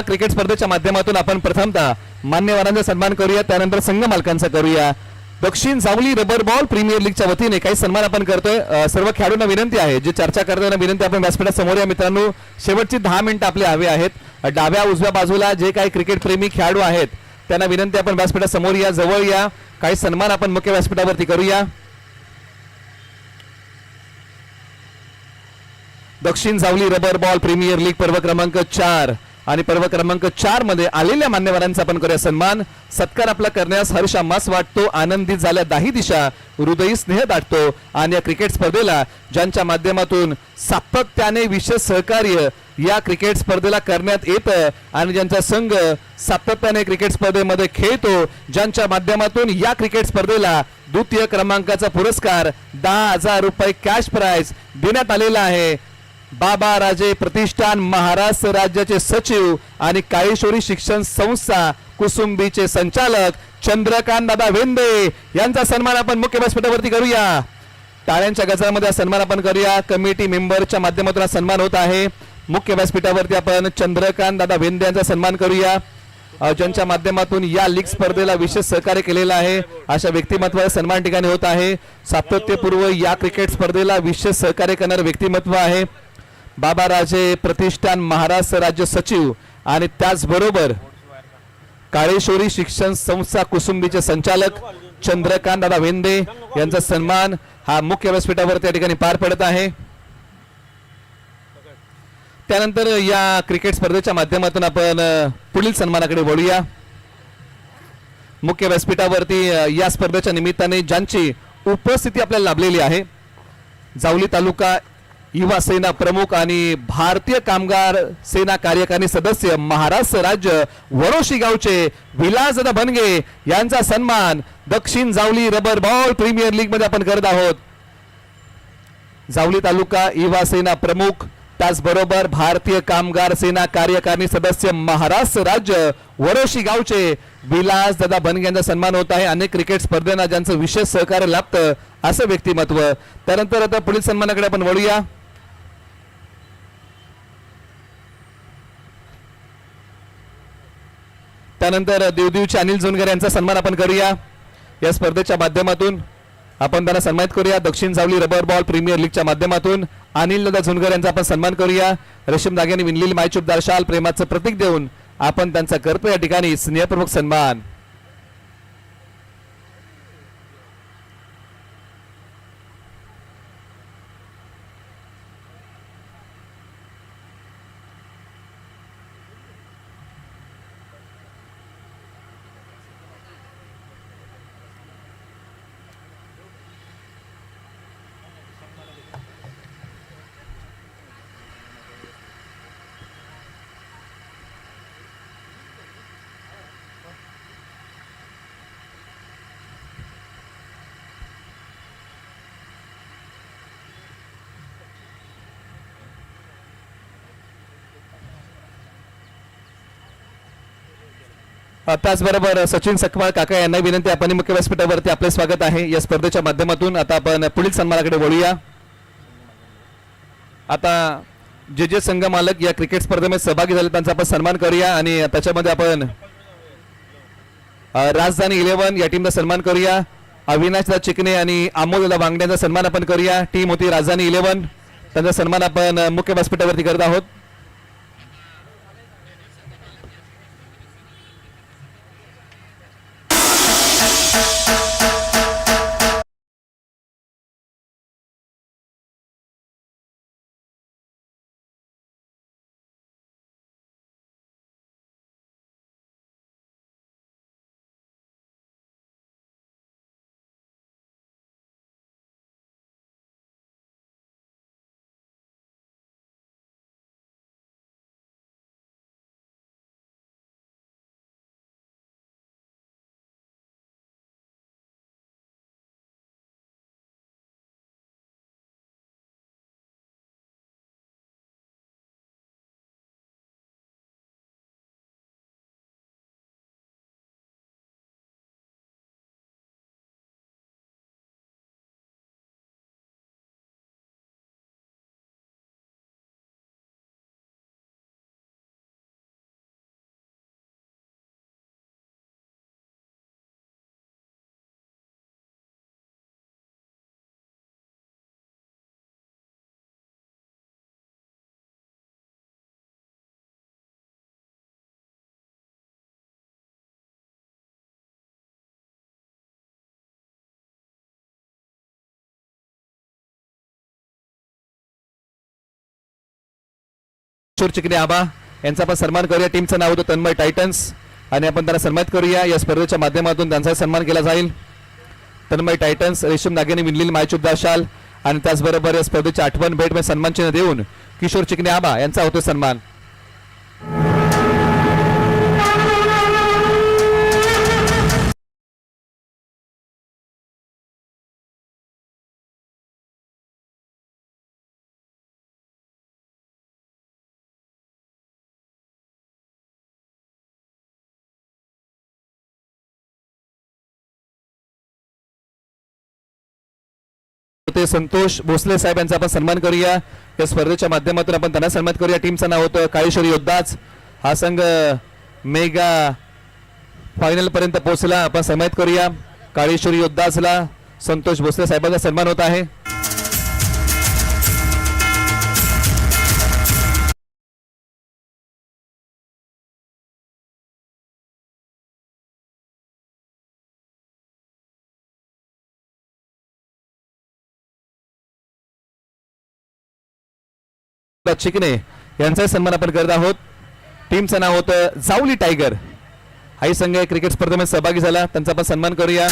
Cricket स्पर्धेच्या माध्यमातून आपण प्रथमतः मान्यवरांचा सन्मान करूया, त्यानंतर संघ मालकांचा करूया। दक्षिण सावली रबर बॉल प्रीमियर लीगच्या वतीने काही सन्मान आपण करतोय। सर्व खेळाडूंना विनंती आहे, जे चर्चा करताना विनंती आपण व्यासपीठासमोर या मित्रांनो शेवटची 10 मिनिटं आपली हवी आहेत। डाव्या उजव्या बाजूला जे काही क्रिकेट प्रेमी खेळाडू आहेत त्यांना विनंती आपण व्यासपीठासमोर या, जवळ या, काही सन्मान आपण मुख्य व्यासपीठावरती करूया। दक्षिण सावली रबर बॉल प्रीमियर लीग पर्व क्रमांक 4 आणि पर्व क्रमांक 4 मध्ये आलेल्या मान्यवरांचा आपण करूया सन्मान। सत्कार आपला करण्यास हर्ष आम्हास वाटतो, आनंदित झाल्या दाही दिशा, हृदयी स्नेह दाटतो। आणि या क्रिकेट स्पर्धेला ज्यांच्या माध्यमातून सातत्याने विशेष सहकार्य या क्रिकेट स्पर्धेला करण्यात येतं आणि ज्यांचा संघ सातत्याने क्रिकेट स्पर्धेमध्ये खेळतो, ज्यांच्या माध्यमातून या क्रिकेट स्पर्धेला द्वितीय क्रमांकाचा पुरस्कार 10,000 रुपये कॅश प्राइज देण्यात आलेला आहे। बाबा राजे प्रतिष्ठान महाराष्ट्र राज्याचे सचिव आणि काळेश्वरी शिक्षण संस्था कुसुंबीचे संचालक चंद्रकांत दादा वेंदे यांचा सन्मान आपण मुख्य व्यासपीठावरती करूया। टाळ्यांच्या गजरामध्ये सन्मान आपण करूया। कमिटी मेंबरच्या माध्यमातून सन्मान होत आहे। मुख्य व्यासपीठावरती आपण चंद्रकांत दादा वेंदे यांचा सन्मान करूया, ज्यांच्या माध्यमातून या लीग स्पर्धेला विशेष सहकार्य केलेलं आहे। अशा व्यक्तिमत्वाचा सन्मान ठिकाणी होत आहे। सातत्यपूर्व या क्रिकेट स्पर्धेला विशेष सहकार्य करणारे व्यक्तिमत्व आहे बाबा राजे प्रतिष्ठान महाराष्ट्र राज्य सचिव आणि त्याचबरोबर काळेश्वरी शिक्षण संस्था कुसुंबीचे संचालक चंद्रकांत दादा वेंदे यांचा सन्मान हा मुख्य व्यासपीठावर त्या ठिकाणी पार पडत आहे। त्यानंतर या क्रिकेट स्पर्धेच्या माध्यमातून आपण पुढील सन्मानाकडे वळूया। मुख्य व्यासपीठावरती या स्पर्धेच्या निमित्ताने ज्यांची उपस्थिती आपल्याला लाभलेली आहे, जावली तालुका युवा सेना प्रमुख आणि भारतीय कामगार सेना कार्यकारिणी सदस्य महाराष्ट्र राज्य वरोशी गावचे विलासदादा बनगे यांचा सन्मान Dakshin Jawali rubber ball premier league मध्ये आपण करत आहोत। जावली तालुका युवा सेना प्रमुख त्याचबरोबर भारतीय कामगार सेना कार्यकारिणी सदस्य महाराष्ट्र राज्य वरोशी गावचे विलासदादा बनगे यांचा सन्मान होत आहे। अनेक क्रिकेट स्पर्धेना ज्यांचं विशेष सहकार्य लाभतं असं व्यक्तिमत्व। त्यानंतर आता पुढील सन्मानाकडे आपण वळूया। त्यानंतर देवदेवचे अनिल जोनगर यांचा सन्मान आपण करूया। या स्पर्धेच्या माध्यमातून आपण त्यांना सन्मानित करूया। दक्षिण सावली रबर बॉल प्रीमियर लीगच्या माध्यमातून अनिल दादा झुनगर यांचा आपण सन्मान करूया। रेशीम धाग्याने विणलेली मायचूपदार शाल प्रेमाचं प्रतीक देऊन आपण त्यांचा करतो या ठिकाणी स्नेहपूर्वक सन्मान। त्याचबरोबर सचिन सकवाळ काका यांना विनंती, आपण मुख्य व्यासपीठावरती आपले स्वागत आहे। या स्पर्धेच्या माध्यमातून आता आपण पुढील सन्मानाकडे वळूया। आता जे संघ मालक या क्रिकेट स्पर्धेमध्ये सहभागी झाले त्यांचा आपण सन्मान करूया आणि त्याच्यामध्ये आपण राजधानी 11 या टीमचा सन्मान करूया। अविनाशदा चिकणे आणि अमोलदा वांगड्यांचा सन्मान आपण करूया। टीम होती राजधानी 11, त्यांचा सन्मान आपण मुख्य व्यासपीठावरती करत आहोत। किशोर चिकणे आबा यांचा आपण सन्मान करूया. टीमचं नाव होतं तन्मय टायटन्स आणि आपण त्यांना सन्मानित करूया. या स्पर्धेच्या माध्यमातून त्यांचा सन्मान केला जाईल. तन्मय टायटन्स रेशीम धाग्याने विणलेली मायचुबदार शाल आणि त्याचबरोबर या स्पर्धेची आठवण भेट में सन्मान चिन्ह देऊन किशोर चिकणे आबा यांचा होतो सन्मान. संतोष भोसले साहेब यांचा आपण सन्मान करूया. या स्पर्धेच्या माध्यमातून आपण त्यांना सन्मानित करूया. टीमचं नाव होतं काळेश्वरी योद्धाच. हा संघ मेगा फायनल पर्यंत पोहोचला. आपण सन्मानित करूया काळेश्वरी योद्धाचला. संतोष भोसले साहेबांचा सन्मान होत आहे. चिकणे यांचा सन्मान आपण करत आहोत. टीमचं नाव होतं जावली टायगर. हाही संघ क्रिकेट स्पर्धेमध्ये सहभागी झाला. त्यांचा आपण सन्मान करूया.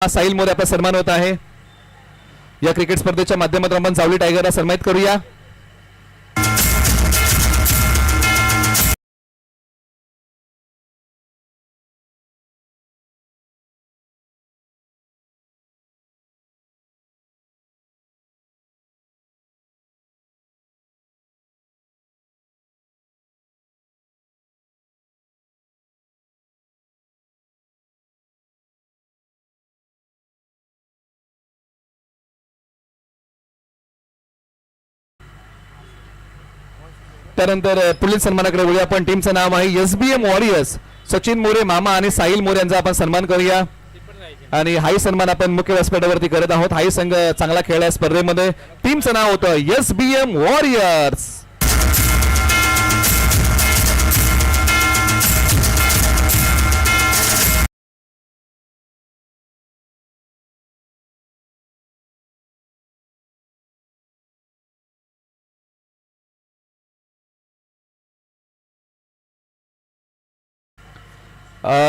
साहिल मोरे आपला सन्मान होत आहे. या क्रिकेट स्पर्धेच्या माध्यमातून आपण जावली टायगरला सन्मानित करूया. त्यानंतर पुढील सन्मानाकडे वळूया आपण. टीमचं नाव आहे SBM वॉरियर्स. सचिन मोरे मामा आणि साहिल मोरे यांचा आपण सन्मान करूया. आणि हाही सन्मान आपण मुख्य व्यासपीठावरती करत आहोत. हाही संघ चांगला खेळला स्पर्धेमध्ये. टीमचं नाव होतं SBM वॉरियर्स.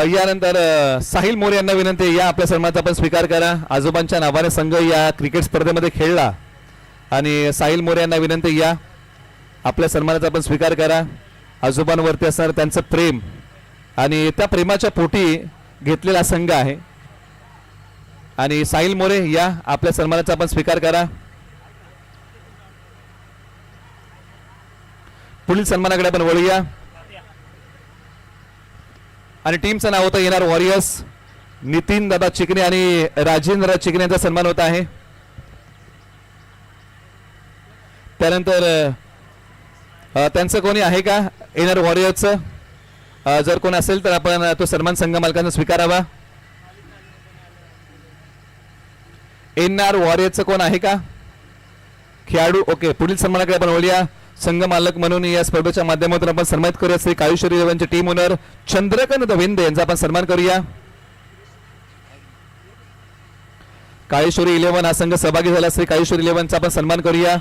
यानंतर साहिल मोरे यांना विनंती या आपल्या सन्मानाचा आपण स्वीकार करा. आजोबांच्या नावाने संघ या क्रिकेट स्पर्धेमध्ये खेळला आणि साहिल मोरे यांना विनंती या आपल्या सन्मानाचा आपण स्वीकार करा. आजोबांवरती असणारं त्यांचं प्रेम आणि त्या प्रेमाच्या पोटी घेतलेला संघ आहे. आणि साहिल मोरे या आपल्या सन्मानाचा आपण स्वीकार करा. पुढील सन्मानाकडे आपण वळूया. आणि टीमचं नाव होतं येणार वॉरियर्स. नितीन दादा चिकणे आणि राजेंद्र चिकणे यांचा सन्मान होत आहे. त्यानंतर त्यांचं कोणी आहे का येणार वॉरियर्सचं? जर कोण असेल तर आपण तो सन्मान संघ मालकांना स्वीकारावा. येणार वॉरियर्सचं कोण आहे का खेळाडू? ओके, पुढील सन्मानाकडे आपण वळूया. संघ मालक म्हणून या स्पर्धेच्या माध्यमातून आपण सन्मानित करूया श्री काळेश्वरी इलेव्हनचे टीम ओनर चंद्रकांत विंदे यांचा आपण सन्मान करूया. काळेश्वरी 11 हा संघ सहभागी झाला. श्री काळेश्वरी 11चा आपण सन्मान करूया.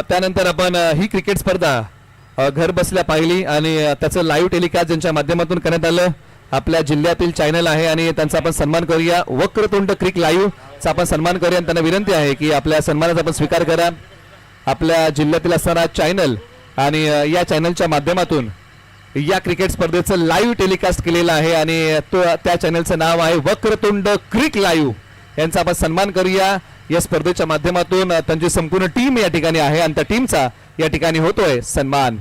त्यानंतर आपण ही क्रिकेट स्पर्धा घर बसल्या पाहिली आणि त्याचं लाईव्ह टेलिकास्ट ज्यांच्या माध्यमातून करण्यात आलं. आपल्या जिल्ह्यातील चॅनल आहे आणि त्यांचा आपण सन्मान करूया. वक्रतुंड क्रिक लाईव्ह चा आपण सन्मान करूया. त्यांना विनंती आहे की आपल्या सन्मानाचा आपण स्वीकार करा. आपल्या जिल्ह्यातील असणारा चॅनल आणि या चॅनलच्या माध्यमातून या क्रिकेट स्पर्धेचं लाईव्ह टेलिकास्ट केलेलं आहे आणि त्या चॅनलचं नाव आहे वक्रतुंड क्रिक लाईव्ह. यांचा आपण सन्मान करूया. या स्पर्धेच्या माध्यमातून त्यांची संपूर्ण टीम या ठिकाणी आहे आणि त्या टीमचा या ठिकाणी होतोय सन्मान.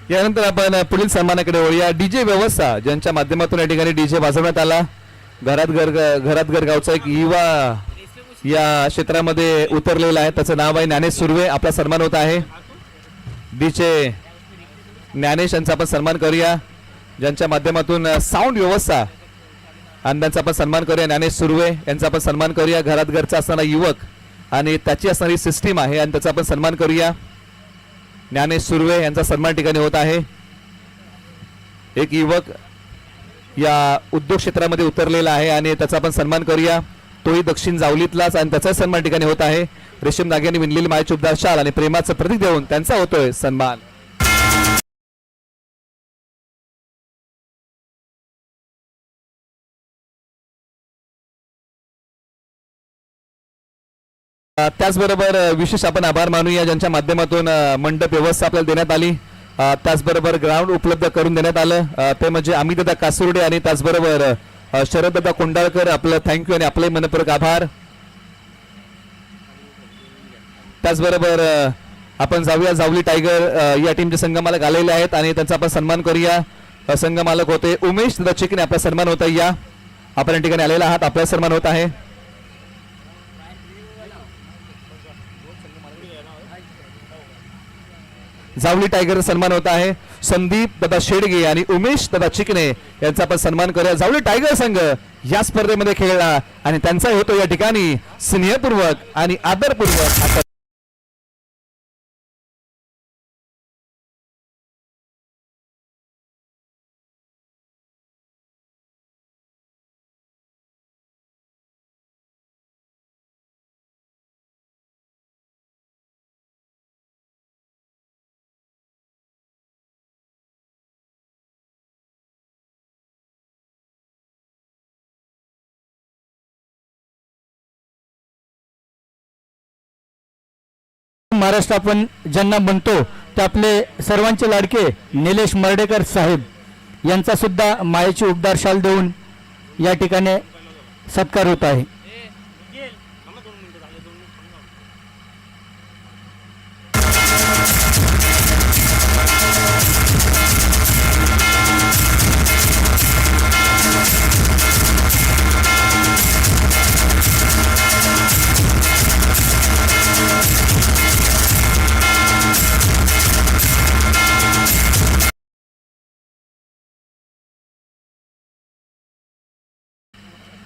यानंतर आपण पुढील सन्मानाकडे वळूया. डीजे व्यवस्था ज्यांच्या माध्यमातून या ठिकाणी डीजे वाजवण्यात आला. घरात घर गावचा एक युवा या क्षेत्रामध्ये उतरलेला आहे. त्याचं नाव आहे ज्ञानेश सुर्वे. आपला सन्मान होत आहे. डीजे ज्ञानेश यांचा आपण सन्मान करूया. ज्यांच्या माध्यमातून साऊंड व्यवस्था आणि त्यांचा आपण सन्मान करूया. ज्ञानेश सुर्वे यांचा आपण सन्मान करूया. घरात घरचा असणारा युवक आणि त्याची असणारी सिस्टीम आहे आणि त्याचा आपण सन्मान करूया. ज्ञानेश सुर्वे यांचा सन्मान ठिकाणी होत आहे. एक युवक या उद्योग क्षेत्रामध्ये उतरलेला आहे आणि त्याचा आपण सन्मान करूया. तोही दक्षिण जावलीतलाच आणि त्याचा सन्मान ठिकाणी होत आहे. रेशीम धाग्याने विणलेली मायेची उबदार शाल आणि प्रेमाचं प्रतीक देऊन त्यांचा होतोय सन्मान. त्याचबरोबर विशेष आपण आभार मानूया ज्यांच्या माध्यमातून मंडप व्यवस्था आपल्याला देण्यात आली. त्याचबरोबर ग्राउंड उपलब्ध करून देण्यात आलं. ते म्हणजे अमितदादा कासुर्डे आणि त्याचबरोबर शरददादा कोंडाळकर. आपलं थँक्यू आणि आपले मनपूर्वक आभार. त्याचबरोबर आपण जाऊया जावली टायगर या टीमचे संघमालक आलेले आहेत आणि त्यांचा आपण सन्मान करूया. संघमालक होते उमेश दादा चिकने. आपला सन्मान होत आहे. या आपण या ठिकाणी आलेला आहात. आपला सन्मान होत आहे. जावली टायगर सन्मान होता आहे. संदीप दादा शेडगे आणि उमेश दादा चिकने यांचा आपण सन्मान करूया. जावली टायगर संघ या स्पर्धेमध्ये खेळला आणि त्यांचा होतो या ठिकाणी स्नेहपूर्वक आणि आदरपूर्वक. महाराष्ट्र आपण ज्यांना म्हणतो ते आपले सर्वांचे लाडके निलेश मर्डेकर साहेब यांचा सुद्धा मायेची उबदार शाल देऊन या ठिकाणी सत्कार होत आहे.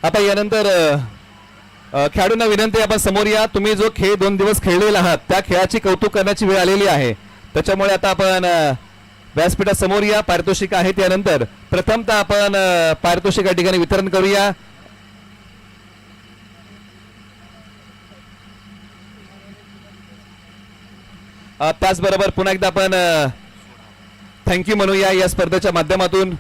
आता यानंतर खेळाडूंना विनंती आपण समोर या. तुम्ही जो खेळ 2 दिवस खेळलेला आहात त्या खेळाची कौतुक करण्याची वेळ आलेली आहे. त्याच्यामुळे आता आपण व्यासपीठासमोर या. पारितोषिक आहेत. यानंतर प्रथमतः आपण पारितोषिक या ठिकाणी वितरण करूया. त्याचबरोबर पुन्हा एकदा आपण थँक्यू म्हणूया या स्पर्धेच्या माध्यमातून.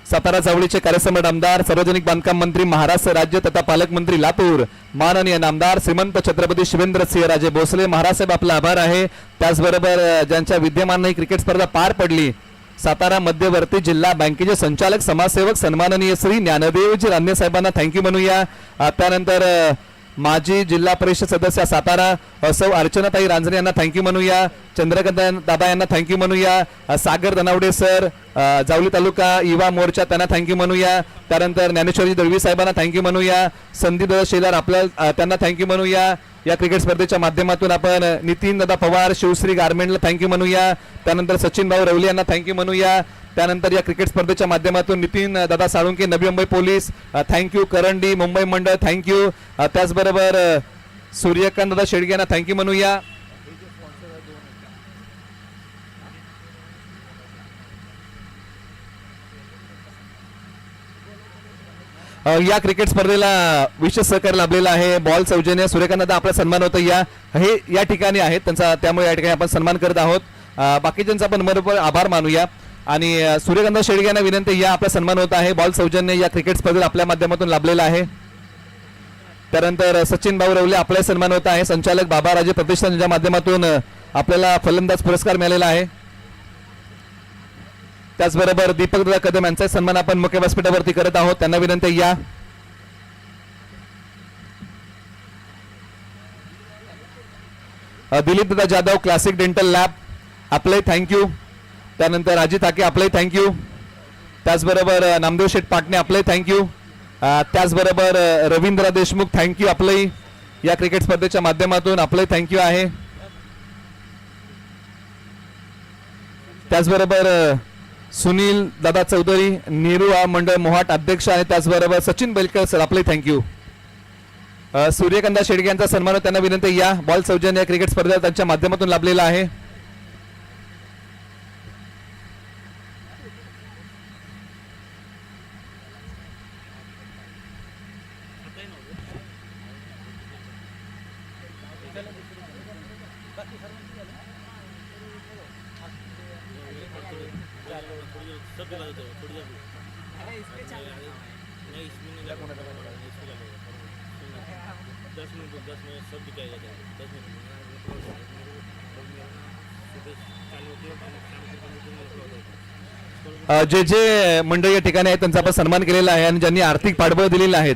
सातारा जावळीचे कार्यसम्राट आमदार सार्वजनिक बांधकाम मंत्री महाराष्ट्र राज्य तथा पालकमंत्री लातूर माननीय नामदार श्रीमंत छत्रपती शिवेंद्र सिंह राजे भोसले महाराज साहेब आपला आभार आहे. त्याचबरोबर ज्यांच्या विद्यमान ही क्रिकेट स्पर्धा पार पडली सातारा मध्यवर्ती जिल्हा बँकेचे संचालक समाजसेवक सन्माननीय श्री ज्ञानदेवजी रान्हे साहेबांना थँक्यू म्हणूया. त्यानंतर माजी जिल्हा परिषद सदस्य सातारा सौ अर्चनाताई रांजणे यांना थँक्यू म्हणूया. चंद्रकांत दादा यांना थँक्यू म्हणूया. सागर दनावडे सर जावली तालुका युवा मोर्चा त्यांना थँक्यू म्हणूया. त्यानंतर ज्ञानेश्वरी दळवी साहेबांना थँक्यू म्हणूया. संदीप दादा शेलार आपल्याला त्यांना थँक्यू म्हणूया. या क्रिकेट स्पर्धेच्या माध्यमातून आपण नितीन दादा पवार शिवश्री गारमेंटला थँक्यू म्हणूया. त्यानंतर सचिन भाऊ रवली यांना थँक्यू म्हणूया. त्यानंतर या क्रिकेट स्पर्धेच्या माध्यमातून नितीन दादा साळुंके नवी मुंबई पोलीस थँक्यू. करंडी मुंबई मंडळ थँक्यू. त्याचबरोबर सूर्यकांत दादा शेडगे यांना थँक्यू म्हणूया. या क्रिकेट स्पर्धेला विशेष सहकार्य लाभलेला आहे बॉल सौजन्य सूर्यकांत आपला सन्मान होतं या ठिकाणी आहेत त्यांचा, त्यामुळे या ठिकाणी आपण सन्मान करत आहोत. बाकीच्यांचा आपण मनपूर्वक आभार मानूया आणि सूर्यकांत शेडगे यांना विनंती, या आपला सन्मान होत आहे बॉल सौजन्य या क्रिकेट स्पर्धेला आपल्या माध्यमातून लाभलेला आहे. त्यानंतर सचिन भाऊ रवले आपला सन्मान होत आहे. संचालक बाबा राजे प्रतिष्ठानच्या माध्यमातून आपल्याला फलंदाज पुरस्कार मिळालेला आहे. त्याचबरोबर दीपक दादा कदम यांचा सन्मान आपण मुख्य व्यासपीठावरती करत आहोत. त्यांना विनंती, या दिलीप दादा जाधव क्लासिक डेंटल लॅब आपले थँक्यू. त्यानंतर अजित हाके आपले थँक्यू. त्याचबरोबर नामदेव शेठ पाटणे आपले थँक्यू. त्याचबरोबर रवींद्र देशमुख थँक्यू आपले या क्रिकेट स्पर्धेच्या माध्यमातून आपले थँक्यू आहे. त्याचबरोबर सुनील दादा चौधरी नेहरू मंडळ मोहाट अध्यक्ष आणि त्याचबरोबर सचिन बेलकर सर आपले थँक्यू. सूर्यकांत शेडगे यांचा सन्मान, त्यांना विनंती, या बॉल सौजन्य क्रिकेट स्पर्धेला त्यांच्या माध्यमातून लाभलेला आहे. जे जे मंडळी या ठिकाणी आहेत त्यांचा आपण सन्मान केलेला आहे आणि ज्यांनी आर्थिक पाठबळ दिलेले आहेत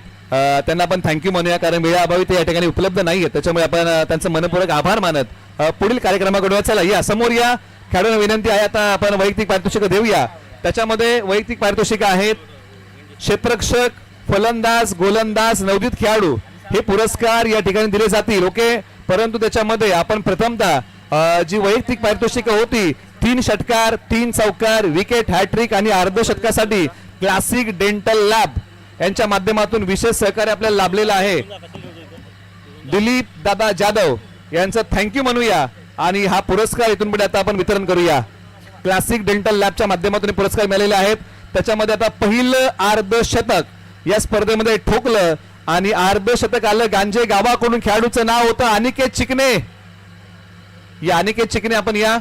त्यांना आपण थँक्यू म्हणूया, कारण वेळाअभावी ते या ठिकाणी उपलब्ध नाहीये, त्याच्यामुळे आपण त्यांचं मनपूर्वक आभार मानत पुढील कार्यक्रमाकडे चला. या समोर या खेळाडूंना विनंती आहे, आता आपण वैयक्तिक पारितोषिक देऊया. त्याच्यामध्ये वैयक्तिक पारितोषिक आहेत क्षेत्ररक्षक, फलंदाज, गोलंदाज, नवोदित खेळाडू हे पुरस्कार या ठिकाणी दिले जातील. ओके, परंतु त्याच्यामध्ये आपण प्रथमतः जी वैयक्तिक पारितोषिक होती 3 षटकार, 3 चौकार, विकेट, हॅट्रिक आणि अर्धशतकासाठी क्लासिक डेंटल लॅब यांच्या माध्यमातून विशेष सहकार्य आपल्याला लाभलेलं आहे. दिलीप दादा जाधव यांचं थँक्यू म्हणूया आणि हा पुरस्कार इथून पुढे आता आपण वितरण करूया. क्लासिक डेंटल लॅबच्या माध्यमातून पुरस्कार मिळालेले आहेत. त्याच्यामध्ये आता पहिलं अर्धशतक या स्पर्धेमध्ये ठोकलं आणि अर्धशतक आलं गांजे गावाकडून. खेळाडूचं नाव होतं अनिकेत चिकणे. या अनिकेत चिकणे आपण या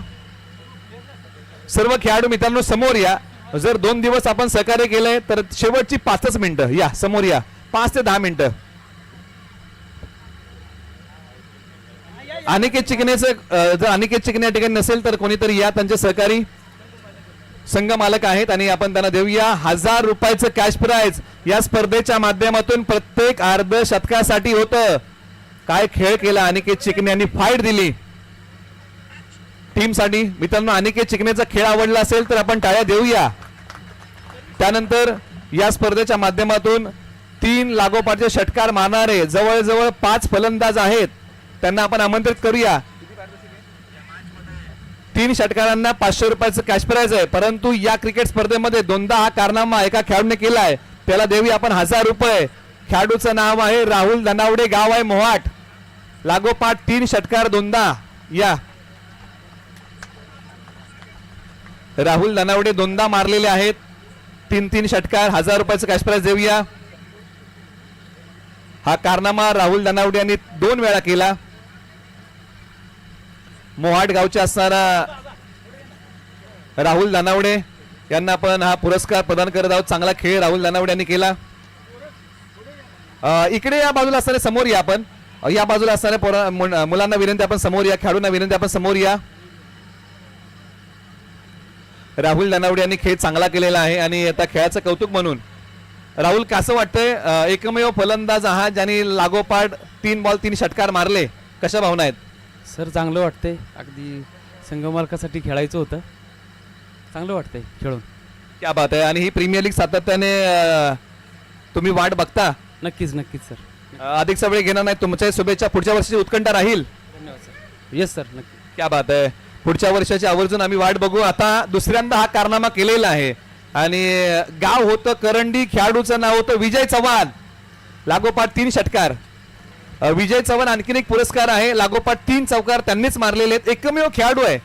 सर्व खेळाडू मित्रांनो समोर या. जर 2 दिवस आपण सहकार्य केलंय तर शेवटची 5च मिनिटं या समोर या, 5 ते 10 मिनिटं. अनिकेत चिकणेचं जर अनिकेत चिकणे या ठिकाणी नसेल तर कोणीतरी या, त्यांचे सहकारी संघ मालक आहेत आणि आपण त्यांना देऊया 1000 रुपयाचं कॅश प्राइज. या स्पर्धेच्या माध्यमातून प्रत्येक अर्धशतकासाठी होतं. काय खेळ केला अनिकेत चिकणे यांनी, फाईट दिली टीम साठी. मित्रांनो अनिकेत चिकणेचा खेळ आवडला असेल तर आपण टाळ्या देऊया. त्यानंतर या स्पर्धेच्या माध्यमातून 3 लागोपाठचे षटकार मारणारे जवळजवळ 5 फलंदाज आहेत, त्यांना आपण आमंत्रित करूया. 3 षटकारांना 500 रुपयाचं कॅश प्राइज आहे. परंतु या क्रिकेट स्पर्धेमध्ये 2दा हा कारनामा एका खेळाडूने केलाय, त्याला देऊया आपण 1000 रुपये. खेळाडूचं नाव आहे राहुल धनावडे, गाव आहे मोहाट. लागोपाठ 3 षटकार 2दा. या राहुल धनावडे 2दा मारलेले आहेत, 3 षटकार, 1000 रुपयाचं कॅश प्राइज देऊया. हा कारनामा राहुल धनावडे यांनी 2 वेळा केला. मोहाट गावचे असणारा राहुल धनावडे यांना आपण हा पुरस्कार प्रदान करत आहोत. चांगला खेळ राहुल धनावडे यांनी केला. इकडे या बाजूला असणारे समोर या, आपण या बाजूला असणाऱ्या मुलांना विनंती आपण समोर या, खेळाडूंना विनंती आपण समोर या. राहुल धनावडे यांनी खेळ चांगला केलेला आहे आणि आता खेळाचं कौतुक म्हणून राहुल कसं वाटतंय, एकमेव फलंदाज आहात ज्यांनी लागोपाठ 3 बॉल 3 षटकार मारले, कशा भावना आहेत? सर चांगलं वाटतंय, अगदी संघमालकासाठी खेळायचं होतं, चांगलं वाटतंय खेळून. क्या बात आहे. आणि ही प्रीमियर लीग सातत्याने तुम्ही वाट बघता? नक्कीच नक्कीच सर. अधिकचा वेळ घेणार नाही, तुमच्या शुभेच्छा. पुढच्या वर्षीची उत्कंठा राहील. धन्यवाद सर. येस सर, नक्की. क्या बात आहे. पुढच्या वर्षाची आवर्जून आम्ही वाट बघू. आता दुसऱ्यांदा हा कारनामा केलेला आहे आणि गाव होतं करंडी, खेळाडूचं नाव होतं विजय चव्हाण. लागोपाठ 3 षटकार. विजय चव्हाण आणखीन एक पुरस्कार आहे, लागोपाठ 3 चौकार त्यांनीच मारलेले आहेत. एकमेव खेळाडू आहे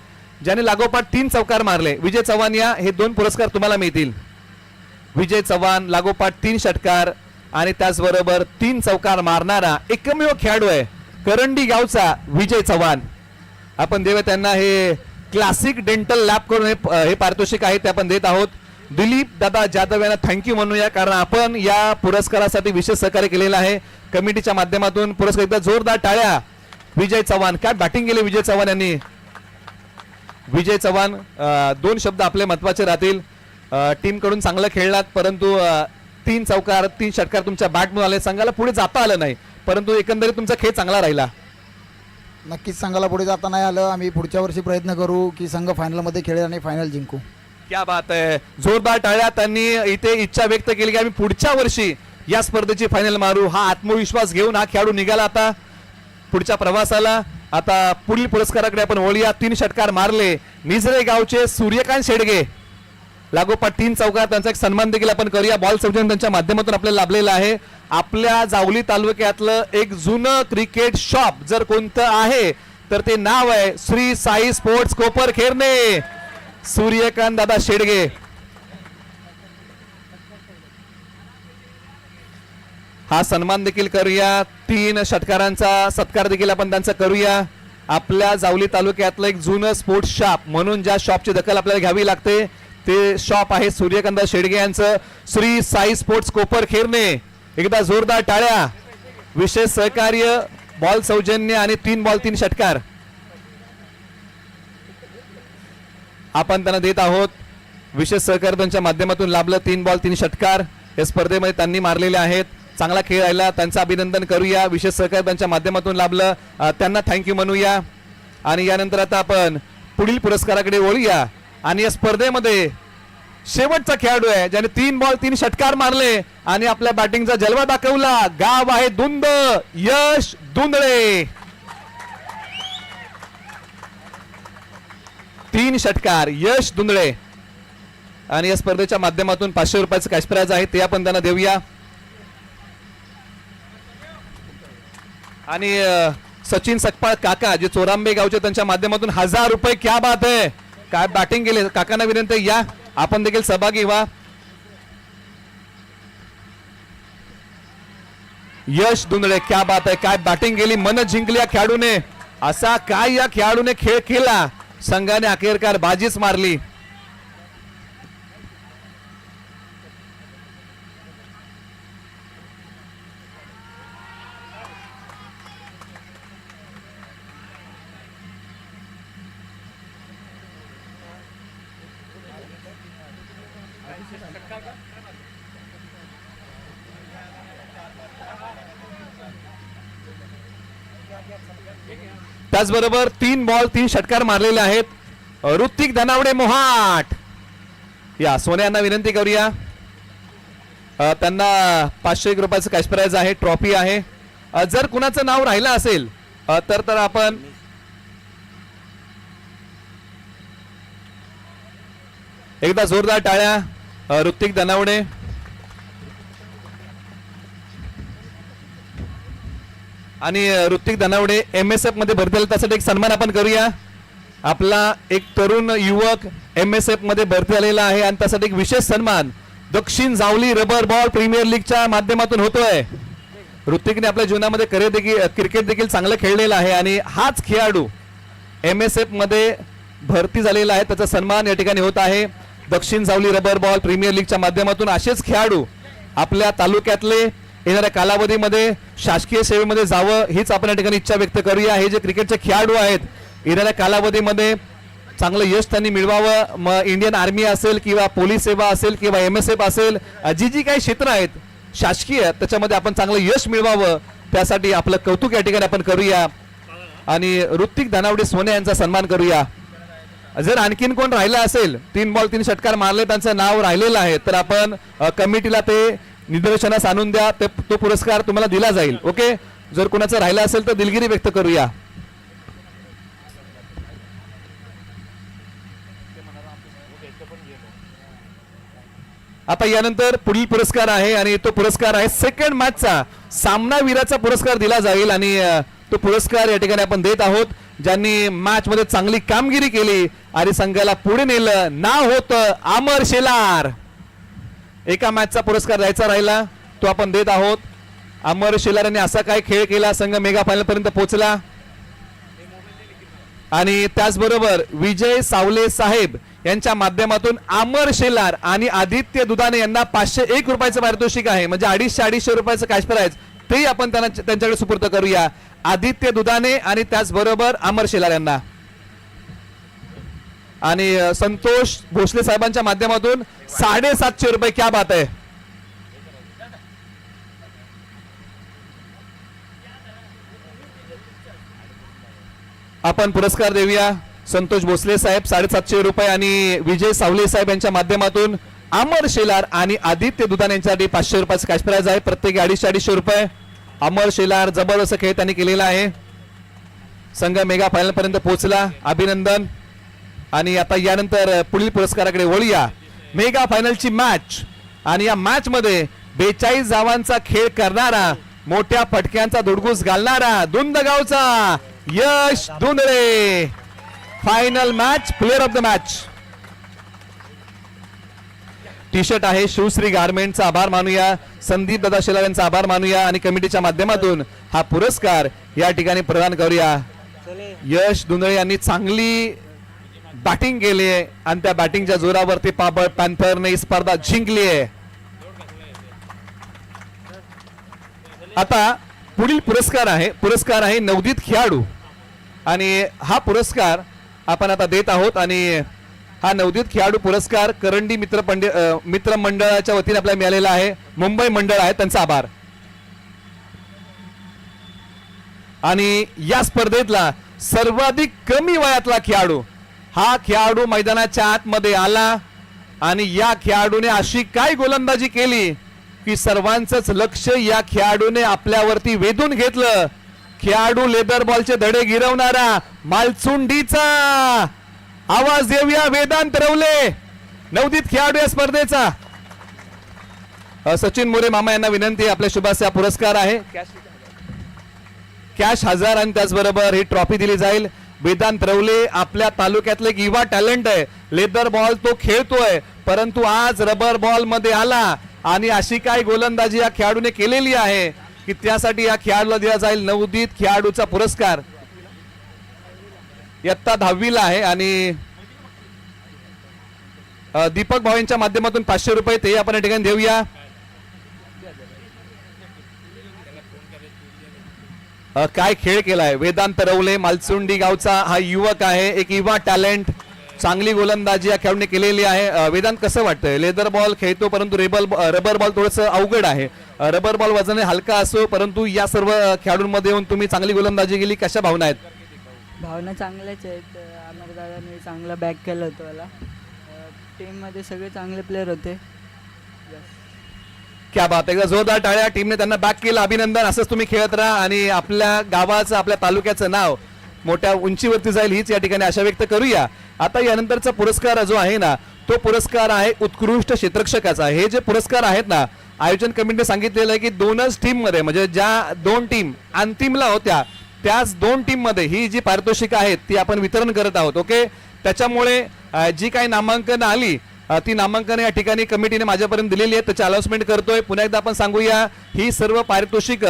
ज्याने लागोपाठ 3 चौकार मारले. विजय चव्हाण या, हे 2 पुरस्कार तुम्हाला मिळतील. विजय चव्हाण लागोपाठ 3 षटकार आणि त्याचबरोबर 3 चौकार मारणारा एकमेव खेळाडू आहे करंडी गावचा विजय चव्हाण. आपण देऊया त्यांना हे क्लासिक डेंटल लॅब करून हे पारितोषिक आहे ते आपण देत आहोत. दिलीप दादा जाधव यांना थँक्यू म्हणूया, कारण आपण या पुरस्कारासाठी विशेष सहकार्य केलेलं आहे कमिटीच्या माध्यमातून. पुरस्कार एकदा जोरदार टाळ्या. विजय चव्हाण, काय बॅटिंग केली विजय चव्हाण यांनी. विजय चव्हाण 2 शब्द आपले महत्वाचे राहतील. टीम कडून चांगलं खेळलात, परंतु 3 चौकार 3 षटकार तुमच्या बॅटमधून आले, संघाला पुढे जाता आलं नाही, परंतु एकंदरीत तुमचा खेळ चांगला राहिला. नक्कीच संघाला पुढे जाता नाही आलं. आम्ही पुढच्या वर्षी प्रयत्न करू की संघ फायनलमध्ये खेळेल आणि फायनल जिंकू. क्या बात आहे. जोरदार टाळ्या. त्यांनी इथे इच्छा व्यक्त केली की आम्ही पुढच्या वर्षी या स्पर्धेची फायनल मारू. हा आत्मविश्वास घेऊन हा खेळाडू निघाला आता पुढच्या प्रवासाला. आता पुढील पुरस्काराकडे आपण वळूया. 3 षटकार मारले निजरे गावचे सूर्यकांत शेडगे, लागोपाठ 3 चौकार. त्यांचा एक सन्मान देखील आपण करूया. बॉल सौजन्य त्यांच्या माध्यमातून आपल्याला लाभलेला आहे. आपल्या जावली तालुक्यातलं एक जुनं क्रिकेट शॉप जर कोणतं आहे तर ते नाव आहे श्री साई स्पोर्ट्स कोपर खेरणे. सूर्यकांत दादा शेडगे. हा सन्मान देखील करूया. 3 षटकारांचा सत्कार देखील आपण त्यांचा करूया. आपल्या जावली तालुक्यातलं एक जुनं स्पोर्ट्स शॉप म्हणून ज्या शॉपची दखल आपल्याला घ्यावी लागते ते शॉप आहे सूर्यकांत शेडगे यांचं श्री साई स्पोर्ट्स कोपर खेरणे. एकदा जोरदार टाळ्या. विशेष सहकार्य, बॉल सौजन्य आणि 3 बॉल 3 षटकार आपण त्यांना देत आहोत. विशेष सहकार्य त्यांच्या माध्यमातून लाभलं. 3 बॉल 3 षटकार या स्पर्धेमध्ये त्यांनी मारलेले आहेत. चांगला खेळ राहिला, त्यांचं अभिनंदन करूया. विशेष सहकार्य त्यांच्या माध्यमातून लाभलं, त्यांना थँक्यू म्हणूया. आणि यानंतर आता आपण पुढील पुरस्काराकडे वळूया. आणि या स्पर्धेमध्ये शेवटचा खेळाडू आहे ज्याने 3 बॉल 3 षटकार मारले आणि आपल्या बॅटिंगचा जलवा दाखवला. गाव आहे दुंद, यश दुंदळे. 3 षटकार यश दुंदळे. आणि या स्पर्धेच्या माध्यमातून 500 रुपयाचं कॅश प्राइज आहे ते आपण त्यांना देऊया. आणि सचिन सकपाळ काका जे चोरांबे गावचे, त्यांच्या माध्यमातून 1000 रुपये. क्या बात आहे, काय बॅटिंग केली. काकांना विनंती या आपण देखील सहभागी व्हा. यश दुंदळे, क्या बात आहे, काय बॅटिंग केली. मन जिंकली या खेळाडूने. असा काय या खेळाडूने खेळ केला, संघाने अखेरकार बाजीच मारली. त्याचबरोबर 3 बॉल 3 षटकार मारलेले आहेत. ऋतिक धनावडे मोहाट या सोन्यांना विनंती करूया. त्यांना 501 रुपयाचं कॅश प्राइज आहे, ट्रॉफी आहे. जर कुणाचं नाव राहिलं असेल तर आपण एकदा जोरदार टाळ्या. ऋतिक धनावडे. आणि ऋतिक धनावडे MSF मध्ये भरती झाले, त्यासाठी एक सन्मान आपण करूया. आपला एक तरुण युवक MSF मध्ये भरती झालेला आहे आणि त्यासाठी एक विशेष सन्मान Dakshin Jawali rubber ball premier लीगच्या माध्यमातून होतोय. ऋतिकने आपल्या जीवनामध्ये क्रिकेट देखील चांगलं खेळलेलं आहे आणि हाच खेळाडू MSF मध्ये भरती झालेला आहे, त्याचा सन्मान या ठिकाणी होत आहे. दक्षिण जावली रबर बॉल प्रीमियर लीगच्या माध्यमातून असेच खेळाडू आपल्या तालुक्यातले येणाऱ्या कालावधीमध्ये शासकीय सेवेमध्ये जावं हीच आपण या ठिकाणी इच्छा व्यक्त करूया. हे जे क्रिकेटचे खेळाडू आहेत येणाऱ्या कालावधीमध्ये चांगलं यश त्यांनी मिळवावं. मग इंडियन आर्मी असेल किंवा पोलीस सेवा असेल किंवा MSF असेल, जी काही क्षेत्र आहेत शासकीय त्याच्यामध्ये आपण चांगलं यश मिळवावं, त्यासाठी आपलं कौतुक या ठिकाणी आपण करूया. आणि ऋतिक धनावडे सोने यांचा सन्मान करूया. जर आणखीन कोण राहिला असेल 3 बॉल 3 षटकार मारले त्यांचं नाव राहिलेलं आहे तर आपण कमिटीला ते निदर्शनास आणून द्या, तो पुरस्कार तुम्हाला दिला जाईल. ओके, जर कोणाचं राहिला असेल तर दिलगिरी व्यक्त करूया. आता यानंतर पुढील पुरस्कार आहे आणि तो पुरस्कार आहे सेकंड मॅचचा सामनावीराचा पुरस्कार दिला जाईल. आणि तो पुरस्कार या ठिकाणी आपण देत आहोत ज्यांनी मॅच मध्ये चांगली कामगिरी केली आणि संघाला पुढे नेलं. नाव होतं अमर शेलार. एका मॅचचा पुरस्कार द्यायचा राहिला तो आपण देत आहोत. अमर शेलार यांनी असा काय खेळ केला, संघ मेगा फायनल पर्यंत पोहोचला. आणि त्याचबरोबर विजय सावले साहेब यांच्या माध्यमातून अमर शेलार आणि आदित्य दुधाने यांना 501 रुपयाचं पारितोषिक आहे, म्हणजे 250 रुपयाचं कॅश प्राइज, तेही आपण त्यांच्याकडे सुपूर्द करूया. आदित्य दुधाने आणि त्याचबरोबर अमर शेलार यांना. आणि संतोष भोसले साहेबांच्या माध्यमातून 750 रुपये. क्या बात आहे. आपण पुरस्कार देऊया. संतोष भोसले साहेब 750 रुपये आणि विजय सावले साहेब यांच्या माध्यमातून अमर शेलार आणि आदित्य दुधाने यांच्यासाठी 500 रुपयाचं कॅश प्राइज आहे, प्रत्येकी 250 रुपये. अमर शेलार जबरदस्त खेळ त्यांनी केलेला आहे. संघ मेगा फायनल पर्यंत पोहोचला, अभिनंदन. आणि आता यानंतर पुढील पुरस्काराकडे वळूया. मेगा फायनलची मॅच आणि या मॅच मध्ये 42 धावांचा खेळ करणारा, मोठ्या फटक्यांचा धुडगूस घालणारा दुंदगावचा Yash Dhundale. Final match player of the match. T shirt आहे शिवश्री गारमेंटचा आभार मानूया. संदीप दादा शेलार यांचा आभार मानूया आणि कमिटीच्या माध्यमातून हा पुरस्कार या ठिकाणी प्रदान करूया. यश धुंदळे यांनी चांगली बॅटिंग केली आहे आणि त्या बॅटिंगच्या जोरावरती पाबळ पॅन्थरने ही स्पर्धा जिंकली आहे. आता पुढील पुरस्कार आहे नवोदित खेळाडू आणि हा पुरस्कार आपण आता देत आहोत. आणि हा नवोदित खेळाडू पुरस्कार करंडी मित्र मंडळाच्या वतीने आपल्याला मिळालेला आहे. मुंबई मंडळ आहे, त्यांचा आभार. आणि या स्पर्धेतला सर्वाधिक कमी वयातला खेळाडू, हा खेळाडू मैदानाच्या आतमध्ये आला आणि या खेळाडूने अशी काय गोलंदाजी केली की सर्वांचंच लक्ष या खेळाडूने आपल्यावरती वेधून घेतलं. खेळाडू लेदर बॉलचे धडे गिरवणारा मालचुंडीचा आवाज देऊया. वेदांत रवले नवोदित खेळाडू या स्पर्धेचा. सचिन मोरे मामा यांना विनंती, आपल्या शुभास हा पुरस्कार आहे, कॅश 1000 आणि त्याचबरोबर ही ट्रॉफी दिली जाईल. वेदांत रवले आपल्या तालुक्यातले एक युवा टॅलेंट आहे. लेदर बॉल तो खेळतोय, परंतु आज रबर बॉल मध्ये आला आणि अशी काय गोलंदाजी या खेळाडूने केलेली आहे की त्यासाठी या खेळाडूला दिला जाईल नवोदित खेळाडूचा पुरस्कार. इयत्ता 10वीला आहे आणि दीपक भाऊ यांच्या माध्यमातून 500 रुपये ते आपण या ठिकाणी देऊया. काय खेळ केलाय वेदांत रवले. मालचुंडी गावचा हा युवक आहे, एक युवा टॅलेंट. चांगली गोलंदाजी या खेळाडूने केलेली आहे. वेदांत कसं वाटतंय? लेदर बॉल खेळतो परंतु रबर बॉल थोडंसं अवघड आहे. रबर बॉल वजन हलका असो, परंतु या सर्व खेळाडूंमध्ये येऊन तुम्ही चांगली गोलंदाजी केली, कशा भावना आहेत? भावना चांगल्याच आहेत. अमरदादांनी चांगला बॅक केलं होतं मला. टीममध्ये सगळे चांगले प्लेयर होते. क्या बात आहे. जोरदार टाळ्या. टीमने त्यांना बॅक केलं, अभिनंदन. असंच तुम्ही खेळत राहा आणि आपल्या गावाचं, आपल्या तालुक्याचं नाव मोठ्या उंचीवरती जाईल, हीच या ठिकाणी आशा व्यक्त करूया. आता यानंतरचा पुरस्कार जो आहे ना, तो पुरस्कार आहे उत्कृष्ट क्षेत्ररक्षकाचा. हे जे पुरस्कार आहेत ना, आयोजन कमिटीने सांगितलेलं आहे की 2च टीम मध्ये, म्हणजे ज्या 2 टीम अंतिमला होत्या त्याच 2 टीम मध्ये ही जी पारितोषिक आहेत ती आपण वितरण करत आहोत. ओके, त्याच्यामुळे जी काही नामांकन आली ती नामांकन या ठिकाणी कमिटीने माझ्यापर्यंत दिलेली आहे, त्याची अनाउन्समेंट करतोय. पुन्हा एकदा आपण सांगूया, ही सर्व पारितोषिक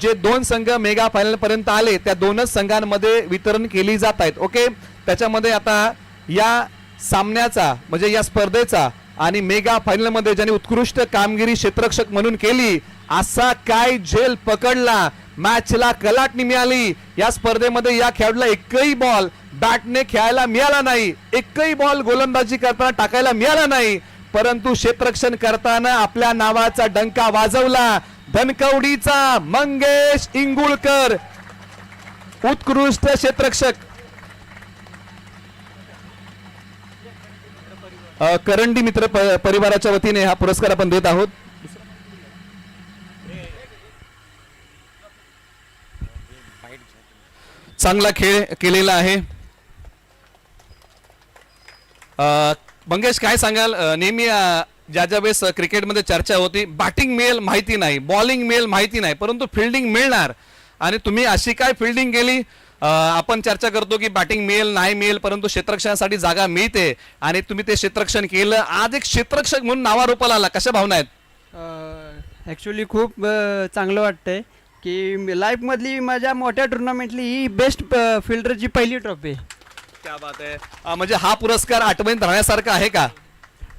जे 2 संघ मेगा फायनल पर्यंत आले त्या 2च संघांमध्ये वितरण केली जात आहेत. ओके, त्याच्यामध्ये आता या सामन्याचा म्हणजे या स्पर्धेचा आणि मेगा फायनल मध्ये ज्यांनी उत्कृष्ट कामगिरी क्षेत्ररक्षक म्हणून केली, असा काय झेल पकडला, मॅचला कलाटणी मिळाली. या स्पर्धेमध्ये या खेळाडूला एकही बॉल बॅटने खेळायला मिळाला नाही, एकही बॉल गोलंदाजी करताना टाकायला मिळाला नाही, परंतु क्षेत्ररक्षण करताना आपल्या नावाचा डंका वाजवला. धनकवडीचा मंगेश इंगुळकर, उत्कृष्ट क्षेत्ररक्षक. करंडी मित्र परिवाराच्या वतीने हा पुरस्कार आपण देत आहोत. चांगला खेळ केलेला आहे. मंगेश, काय सांगाल? नेहमी ज्या वेळेस क्रिकेटमध्ये चर्चा होती, बॅटिंग मिळेल माहिती नाही, बॉलिंग मिळेल माहिती नाही, परंतु फिल्डिंग मिळणार, आणि तुम्ही अशी काय फिल्डिंग केली. आपण चर्चा करतो की बॅटिंग मिळेल नाही मिळेल, परंतु क्षेत्ररक्षणासाठी जागा मिळते आणि तुम्ही ते क्षेत्ररक्षण केलं. आज एक क्षेत्ररक्षक म्हणून नावारूपाला आला, कशा भावना आहेत? ॲक्च्युली खूप चांगलं वाटतं आहे की लाईफमधली माझ्या मोठ्या टुर्नामेंटली ही बेस्ट फिल्डरची पहिली ट्रॉफी आहे. क्या बात आहे. म्हणजे हा पुरस्कार आठवणीत राहण्यासारखा आहे का?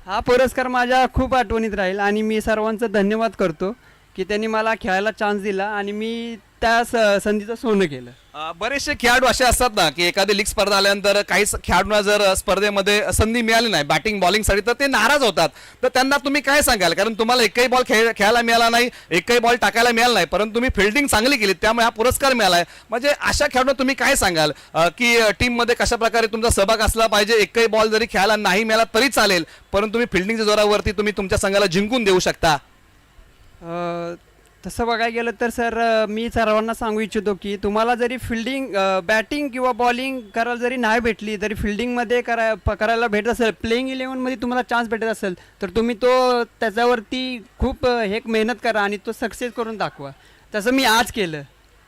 हा पुरस्कार माझ्या खूप आठवणीत राहील आणि मी सर्वांचं धन्यवाद करतो की त्यांनी मला खेळायला चान्स दिला आणि मी त्या संधीचं सोनं केलं. बरेचसे खेळाडू असे असतात ना की एखादी लीग स्पर्धा आल्यानंतर काही खेळाडूंना जर स्पर्धेमध्ये संधी मिळाली नाही बॅटिंग बॉलिंगसाठी तर ते नाराज होतात. तर त्यांना तुम्ही काय सांगाल? कारण तुम्हाला एकही बॉल खेळायला मिळाला नाही, एकही बॉल टाकायला मिळाला नाही, परंतु तुम्ही फिल्डिंग चांगली केली त्यामुळे हा पुरस्कार मिळालाय. म्हणजे अशा खेळाडूंना तुम्ही काय सांगाल की टीममध्ये कशा प्रकारे तुमचा सहभाग असला पाहिजे? एकही बॉल जरी खेळायला नाही मिळाला तरी चालेल, परंतु तुम्ही फिल्डिंगच्या जोरावरती तुम्ही तुमच्या संघाला जिंकून देऊ शकता. तसं बघायला गेलं तर सर मी सर्वांना सांगू इच्छितो की तुम्हाला जरी फिल्डिंग बॅटिंग किंवा बॉलिंग करायला जरी नाही भेटली तरी फिल्डिंगमध्ये करायला भेटत असेल, प्लेइंग 11मध्ये तुम्हाला चान्स भेटत असेल तर तुम्ही तो त्याच्यावरती खूप मेहनत करा आणि तो सक्सेस करून दाखवा. तसं मी आज केलं.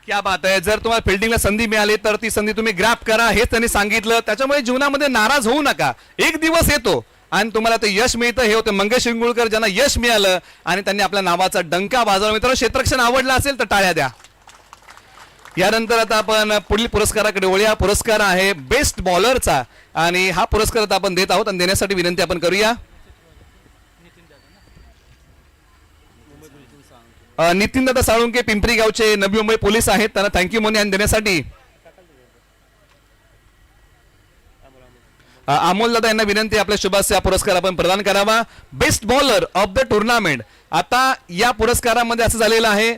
क्या बात आहे. जर तुम्हाला फिल्डिंगला संधी मिळाली तर ती संधी तुम्ही ग्रॅब करा हेच त्यांनी सांगितलं. त्याच्यामुळे जीवनामध्ये नाराज होऊ नका. एक दिवस येतो आणि तुम्हाला ते यश मिळतं. हे होते मंगेश इंगुळकर ज्यांना यश मिळालं आणि त्यांनी आपल्या नावाचा डंका वाजवला. मित्रांनो, क्षेत्ररक्षण आवडला असेल तर टाळ्या द्या. यानंतर आता आपण पुढील पुरस्काराकडे वळूया. पुरस्कार आहे बेस्ट बॉलरचा आणि हा पुरस्कार आता आपण देत आहोत आणि देण्यासाठी विनंती आपण करूया नितीन दादा साळुंके, पिंपरी गावचे नवी मुंबई पोलीस आहेत. त्यांना थँक्यू म्हणून देण्यासाठी अमोल दादा यांना विनंती आपल्या शुभास्य हा पुरस्कार आपण प्रदान करावा. Best bowler of the tournament. आता या पुरस्कारामध्ये असं झालेलं आहे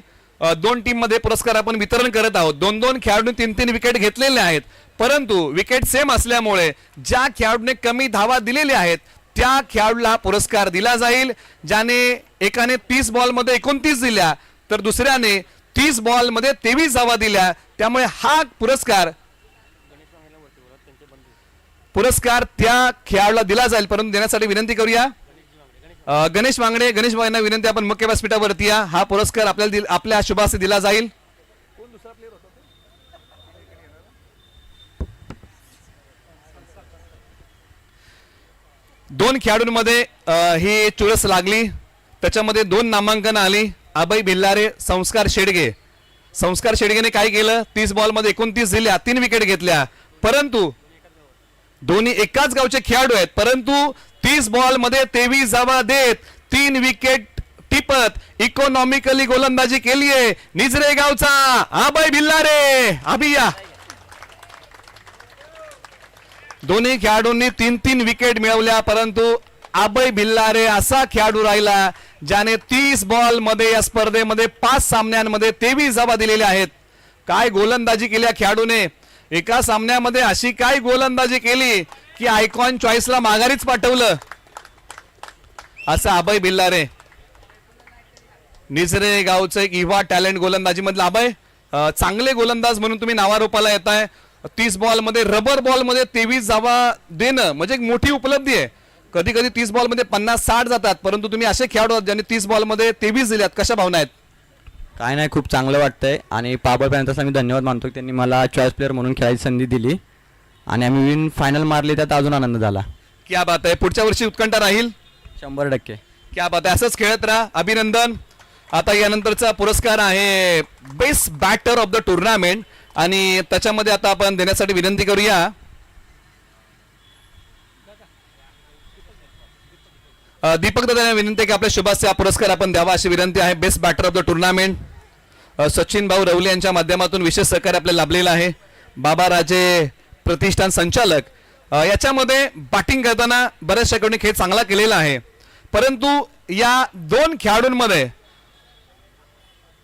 2 टीम मध्ये पुरस्कार आपण वितरण करत आहोत. 2-2 खेळाडूंनी 3-3 विकेट घेतलेले आहेत, परंतु विकेट सेम असल्यामुळे ज्या खेळाडूने कमी धावा दिलेल्या आहेत त्या खेळाडूला हा पुरस्कार दिला जाईल. ज्याने एकाने 30 बॉलमध्ये 29 दिल्या तर दुसऱ्याने 30 बॉलमध्ये 23 धावा दिल्या. त्यामुळे हा पुरस्कार त्या खेळाडूला दिला जाईल. परंतु देण्यासाठी विनंती करूया गणेश वांगडे. गणेश यांना विनंती आपण मुख्य व्यासपीठावरती या. हा पुरस्कार आपल्या शुभासे दिला जाईल. दोन खेळाडूंमध्ये ही चुरस लागली. त्याच्यामध्ये 2 नामांकन आली. अभय भिल्लारे, संस्कार शेडगे. संस्कार शेडगेने काय केलं? 30 बॉलमध्ये 29 दिल्या, 3 विकेट घेतल्या. परंतु दोन्ही एकाच गावचे खेळाडू आहेत, परंतु 30 बॉलमध्ये 23 धावा देत 3 विकेट टिपत इकॉनॉमिकली गोलंदाजी केली आहे निजरे गावचा अभय भिल्लारे. अभिया दोन्ही खेळाडूंनी 3-3 विकेट मिळवल्या, परंतु अभय भिल्लारे असा खेळाडू राहिला ज्याने 30 बॉलमध्ये या स्पर्धेमध्ये 5 सामन्यांमध्ये 23 धावा दिलेल्या आहेत. काय गोलंदाजी केली या खेळाडूने. एका सामन्यामध्ये अशी काय गोलंदाजी केली की आयकॉन चॉईसला माघारीच पाठवलं. असं अभय भिल्लारे, निजरे गावचं एक इव्हा टॅलेंट गोलंदाजी मधलं अभय. चांगले गोलंदाज म्हणून तुम्ही नावारूपाला येत आहे. 30 बॉलमध्ये रबर बॉलमध्ये 23 धावा देणं म्हणजे एक मोठी उपलब्धी आहे. कधी कधी 30 बॉलमध्ये 50-60 जातात, परंतु तुम्ही असे खेळाडू आहात ज्यांनी 30 बॉलमध्ये 23 दिल्यात. कशा भावना आहेत? काय नाही, खूप चांगलं वाटतंय आणि पाबळ पॅन्थर्सला मी धन्यवाद मानतो की त्यांनी मला चॉईस प्लेअर म्हणून खेळायची संधी दिली आणि आम्ही विन फायनल मारली, त्यात अजून आनंद झाला. क्या बात आहे. पुढच्या वर्षी उत्कंठा राहील 100%. क्या बात आहे. असंच खेळत राहा. अभिनंदन. आता यानंतरचा पुरस्कार आहे best batter of the tournament आणि त्याच्यामध्ये आता आपण देण्यासाठी विनंती करूया दीपक दादा. विनंती आहे की आपल्या शुभास्य हा पुरस्कार आपण द्यावा अशी विनंती आहे. Best batter of the tournament Sachin भाऊ रवले यांच्या माध्यमातून विशेष सहकार्य आपल्याला लाभलेलं आहे. बाबा राजे प्रतिष्ठान संचालक. याच्यामध्ये बॅटिंग करताना बऱ्याचशा खेळाडूंनी खेळ चांगला केलेला आहे, परंतु या 2 खेळाडूंमध्ये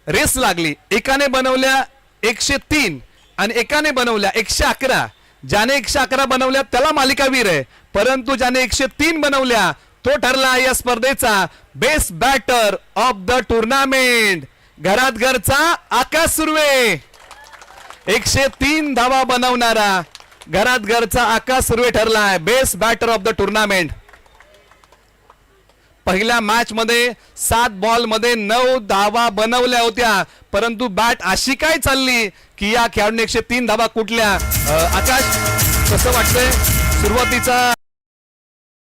रेस लागली. एकाने बनवल्या 103 आणि एकाने बनवल्या 111. ज्याने 111 बनवल्या त्याला मालिकावीर आहे, परंतु ज्याने 103 बनवल्या तो ठरला या स्पर्धेचा best batter of the tournament. घरात घरचा आकाश सुर्वे. 103 धावा बनवणारा घरात घरचा आकाश सुर्वे ठरलाय best batter of the tournament. पहिल्या मॅच मध्ये 7 बॉलमध्ये 9 धावा बनवल्या होत्या, परंतु बॅट अशी काय चालली की या खेळाडूने 103 धावा कुठल्या. आकाश कसं वाटतंय सुरुवातीचा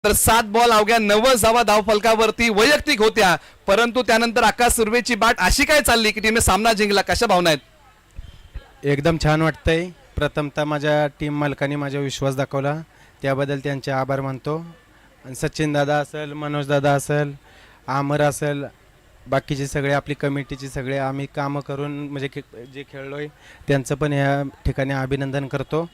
तर 7 बॉल अवघ्या 90 धावा धावफलकावरती वैयक्तिक होत्या, परंतु त्यानंतर आकाश सुर्वेची बाट अशी काय चालली की टीमने सामना जिंकला. कशा भावना आहेत? एकदम छान वाटतंय. प्रथमतः माझ्या टीम मालकांनी माझ्यावर विश्वास दाखवला, त्याबद्दल त्यांचे आभार मानतो. आणि सचिन दादा असेल, मनोज दादा असेल, आमर असेल, बाकीचे सगळे आपली कमिटीचे सगळे आम्ही कामं करून म्हणजे जे खेळलो आहे त्यांचं पण या ठिकाणी अभिनंदन करतो.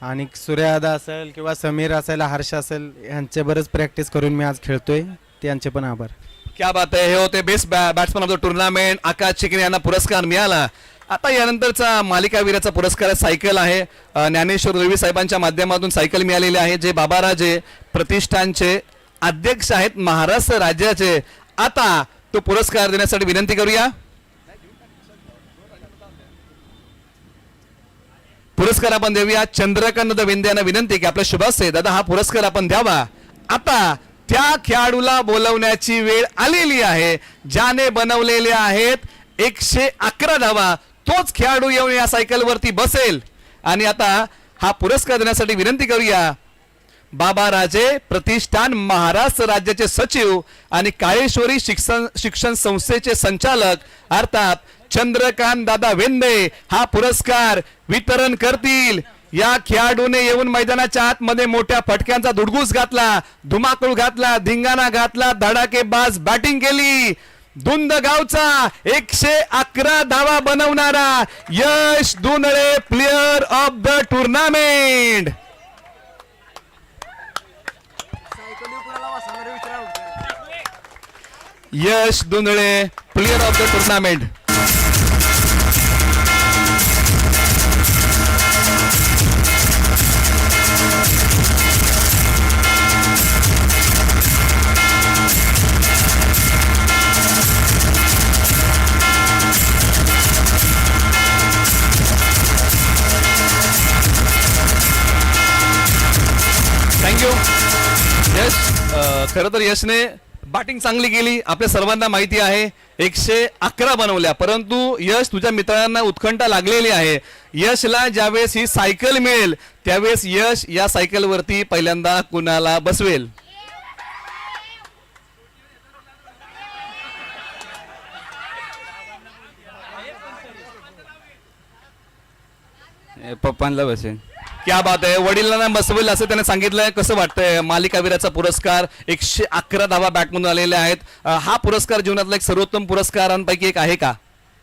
आणि सूर्यदादा असेल किंवा समीर असेल, हर्ष असेल, यांचे बरंच प्रॅक्टिस करून मी आज खेळतोय, त्यांचे पण आभार. क्या बात आहे. हे होते best batsman of the tournament Akash Chikane यांना पुरस्कार मिळाला. आता यानंतरचा मालिकावीराचा पुरस्कार सायकल आहे. ज्ञानेश्वर रवी साहेबांच्या माध्यमातून सायकल मिळालेली आहे, जे बाबाराजे प्रतिष्ठानचे अध्यक्ष आहेत महाराष्ट्र राज्याचे. आता तो पुरस्कार देण्यासाठी विनंती करूया. पुरस्कार आपण देऊया चंद्रकांत वेंदे यांना विनंती की आपल्या शुभाशय दादा हा पुरस्कार आपण द्यावा. आता त्या खेळाडूला बोलवण्याची वेळ आलेली आहे ज्याने बनवलेले आहेत 111 धावा. तोच खेळाडू येऊन या सायकलवरती बसेल. आणि आता हा पुरस्कार देण्यासाठी विनंती करूया बाबाराजे प्रतिष्ठान महाराष्ट्र राज्याचे सचिव आणि काळेश्वरी शिक्षण संस्थेचे संचालक अर्थात चंद्रकांत दादा वेंदे हा पुरस्कार वितरण करतील. या खेळाडूने येऊन मैदानाच्या आतमध्ये मोठ्या फटक्यांचा धुडगूस घातला, धुमाकूळ घातला, धिंगाणा घातला, धडाकेबाज बॅटिंग केली. दुंद गावचा 111 धावा बनवणारा Yash Dunale player of the tournament. Yash Dundale player of the tournament. Thank you Yash. खरं तर यशने बॅटिंग चांगली केली, आपल्या सर्वांना माहिती आहे. 111 बनवल्या, परंतु यश तुझ्या मित्रांना उत्कंठा लागलेली आहे. यशला ज्यावेळेस ही सायकल मिळेल त्यावेळेस यश या सायकलवरती पहिल्यांदा कुणाला बसवेल? पप्पांना बसेल. क्या बात आहे. वडिलांना बसवेल असं त्याने सांगितलंय. कसं वाटतंय? मालिकावीराचा पुरस्कार 111 धावा बॅटमधून आलेल्या आहेत. हा पुरस्कार जीवनातला एक सर्वोत्तम पुरस्कारांपैकी एक आहे का?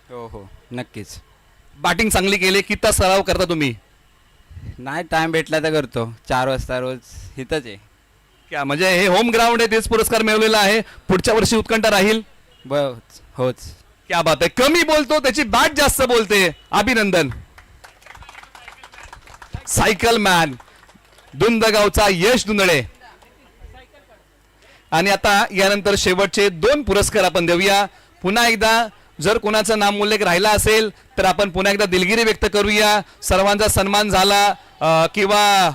हो हो नक्कीच. बॅटिंग चांगली केली. किती तास सराव करता तुम्ही? नाही टाइम भेटला तर करतो. 4 वाजता रोज इथंच आहे. क्या म्हणजे हे होम ग्राउंड आहे, तेच पुरस्कार मिळवलेला आहे. पुढच्या वर्षी उत्कंठा राहील. होच. क्या बात आहे. कमी बोलतो त्याची बॅट जास्त बोलते. अभिनंदन. सायकल मॅन दुंदगावचा यश दुंदळे. आणि आता यानंतर शेवटचे 2 पुरस्कार आपण देऊया. पुन्हा एकदा जर कोणाचं नाम उल्लेख राहिला असेल तर आपण पुन्हा एकदा दिलगिरी व्यक्त करूया. सर्वांचा सन्मान झाला किंवा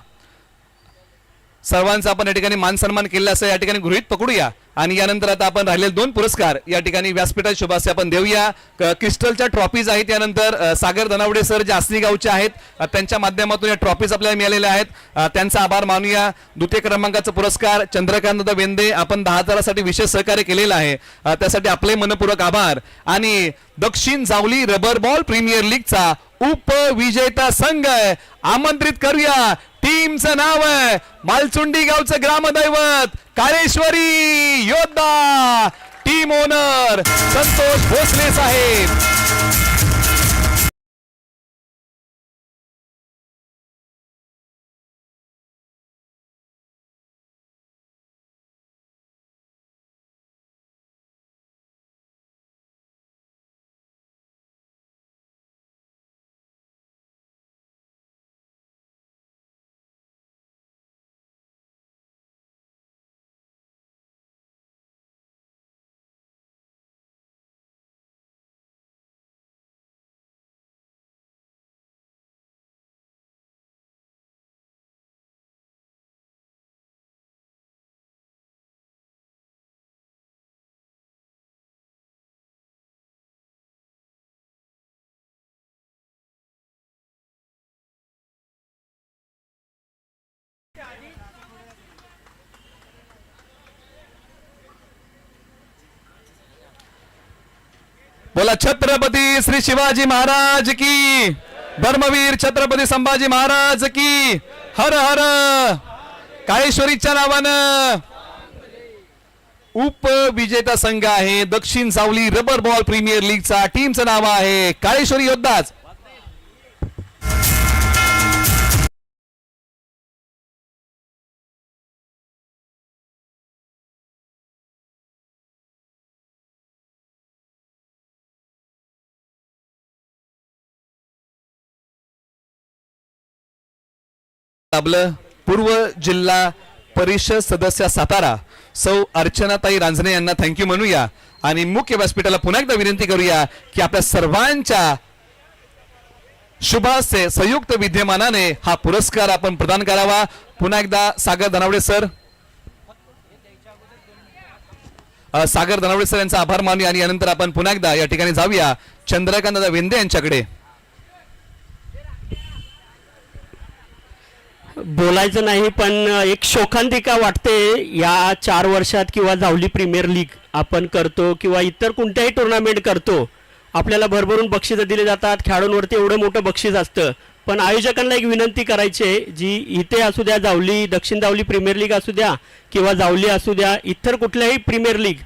सर्वांचा आपण या ठिकाणी मान सन्मान केला असं या ठिकाणी गृहीत पकडूया. आणि यानंतर आता आपण राहिलेले 2 पुरस्कार या ठिकाणी व्यासपीठात शुभाशय आपण देऊया. क्रिस्टलच्या ट्रॉफीज आहेत. यानंतर सागर धनावडे सर जे आसनी गावचे आहेत त्यांच्या माध्यमातून या ट्रॉफीज आपल्याला मिळालेल्या आहेत. त्यांचा आभार मानूया. द्वितीय क्रमांकाचा पुरस्कार चंद्रकांत वेंदे, आपण 10,000साठी विशेष सहकार्य केलेलं आहे, त्यासाठी आपले मनपूर्वक आभार. आणि दक्षिण जावली रबर बॉल प्रीमियर लीगचा उपविजेता संघ आमंत्रित करूया. टीमचं नाव आहे मालचुंडी गावचं ग्रामदैवत काळेश्वरी योद्धा. टीम ओनर संतोष भोसले साहेब. बोला छत्रपती श्री शिवाजी महाराज की, धर्मवीर छत्रपती संभाजी महाराज की, हर हर. काळेश्वरीच्या नावानं उपविजेता संघ आहे दक्षिण सावली रबर बॉल प्रीमियर लीगचा. टीमचं नाव आहे काळेश्वरी योद्धाच. आपलं पूर्व जिल्हा परिषद सदस्य सातारा सौ अर्चनाताई रांजणे यांना थँक्यू म्हणूया आणि मुख्य व्यासपीठाला पुन्हा एकदा विनंती करूया की आपल्या सर्वांच्या शुभास्ते संयुक्त विद्यमानाने हा पुरस्कार आपण प्रदान करावा. पुन्हा एकदा सागर धनावडे सर, सागर धनावडे सर यांचा आभार मानूया आणि यानंतर आपण पुन्हा एकदा या ठिकाणी जाऊया चंद्रकांत वेंदे यांच्याकडे. बोलायचं नाही पण एक शोकांतिका वाटते या 4 वर्षात किंवा जावली प्रीमियर लीग आपण करतो किंवा इतर कोणत्याही टुर्नामेंट करतो, आपल्याला भरभरून बक्षिसं दिले जातात, खेळाडूंवरती एवढं मोठं बक्षीस असतं. पण आयोजकांना एक विनंती करायची आहे, जी इथे असू द्या जावली दक्षिण जावली प्रीमियर लीग असू द्या किंवा जावली असू द्या इतर कुठल्याही प्रीमियर लीग,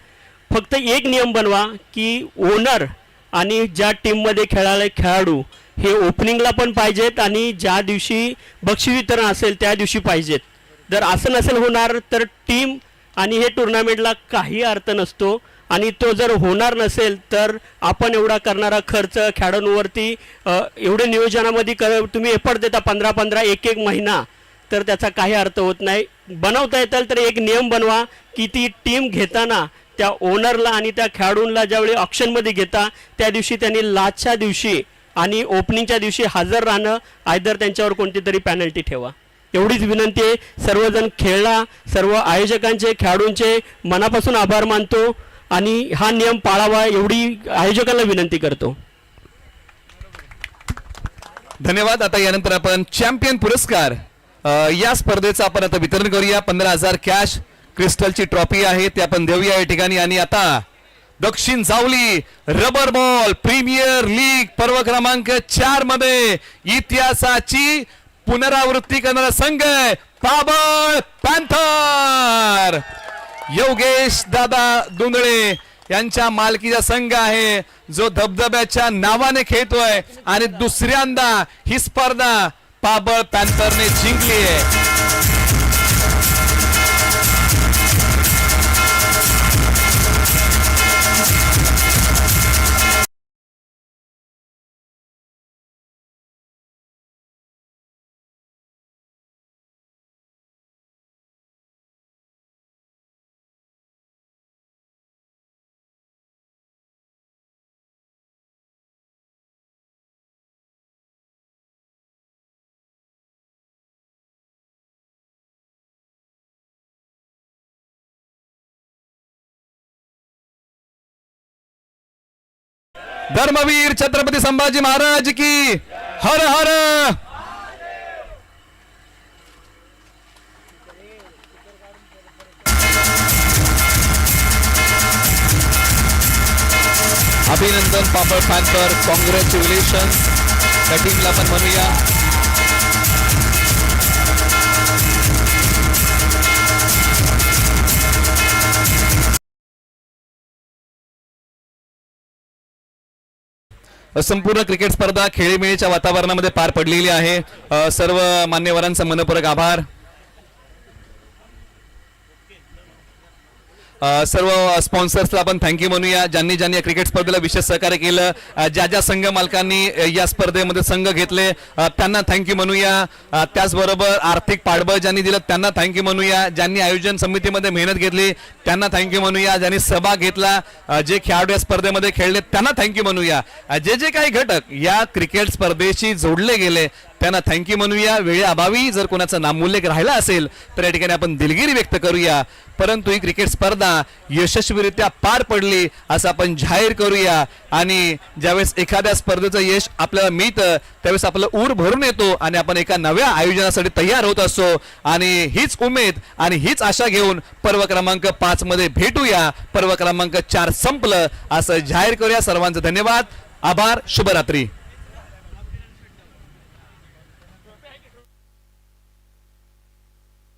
फक्त एक नियम बनवा की ओनर आणि ज्या टीममध्ये खेळायला खेळाडू हे ओपनिंगला पण पाहिजेत आणि ज्या दिवशी बक्षीस वितरण असेल त्या दिवशी पाहिजेत. जर असं नसेल होणार तर टीम आणि हे टुर्नामेंटला काही अर्थ नसतो आणि तो जर होणार नसेल तर आपण एवढा करणारा खर्च खेळाडूंवरती एवढे नियोजनामध्ये तुम्ही एफर्ट देता 15-15 एक महिना, तर त्याचा काही अर्थ होत नाही. बनवता येतील तर एक नियम बनवा की ती टीम घेताना त्या ओनरला आणि त्या खेळाडूंना ज्यावेळी ऑप्शनमध्ये घेता त्या दिवशी त्यांनी लास्टच्या दिवशी आणि ओपनिंगच्या दिवशी हजर राहणं, आयदर त्यांच्यावर कोणती तरी पॅनल्टी ठेवा. एवढीच विनंती आहे. सर्वजण खेळला, सर्व आयोजकांचे खेळाडूंचे मनापासून आभार मानतो आणि हा नियम पाळावा एवढी आयोजकांना विनंती करतो. धन्यवाद. आता यानंतर आपण चॅम्पियन पुरस्कार या स्पर्धेचं आपण आता वितरण करूया. 15,000 कॅश क्रिस्टलची ट्रॉफी आहे ते आपण देऊया या ठिकाणी. आणि आता Dakshin Jawali rubber ball premier league पर्व क्रमांक 4 मध्ये इतिहासाची पुनरावृत्ती करणारा संघ आहे पाबळ पॅन्थर. योगेश दादा दुंदळे यांच्या मालकीचा संघ आहे जो धबधब्याच्या नावाने खेळतोय आणि दुसऱ्यांदा ही स्पर्धा पाबळ पॅन्थरने जिंकली आहे. धर्मवीर छत्रपती संभाजी महाराज की, हर हर. अभिनंदन पापड पॅन्थर, कॉंग्रॅच्युलेशन. त्या टीमला पण म्हणूया. संपूर्ण क्रिकेट स्पर्धा खेळीमेळीच्या वातावरणामध्ये पार पडलेली आहे. सर्व मान्यवरांचा मनपूर्वक आभार. सर्व स्पॉन्सर्सला आपण थँक्यू म्हणूया ज्यांनी ज्यांनी या क्रिकेट स्पर्धेला विशेष सहकार्य केलं. ज्या ज्या संघ मालकांनी या स्पर्धेमध्ये संघ घेतले त्यांना थँक्यू म्हणूया. त्याचबरोबर आर्थिक पाठबळ ज्यांनी दिलं त्यांना थँक्यू म्हणूया. ज्यांनी आयोजन समितीमध्ये मेहनत घेतली त्यांना थँक्यू म्हणूया. ज्यांनी सहभाग घेतला, जे खेळाडू या स्पर्धेमध्ये खेळले त्यांना थँक्यू म्हणूया. जे जे काही घटक या क्रिकेट स्पर्धेशी जोडले गेले त्यांना थँक्यू म्हणूया. वेळेअभावी जर कोणाचं नामोल्लेख राहिला असेल तर या ठिकाणी आपण दिलगिरी व्यक्त करूया, परंतु ही क्रिकेट स्पर्धा यशस्वीरित्या पार पडली असं आपण जाहीर करूया. आणि ज्यावेळेस एखाद्या स्पर्धेचं यश आपल्याला मिळतं त्यावेळेस आपलं ऊर भरून येतो आणि आपण एका नव्या आयोजनासाठी तयार होत असतो. आणि हीच उमेद आणि हीच आशा घेऊन पर्व क्रमांक 5 मध्ये भेटूया. पर्व क्रमांक 4 संपलं असं जाहीर करूया. सर्वांचं धन्यवाद, आभार, शुभरात्री.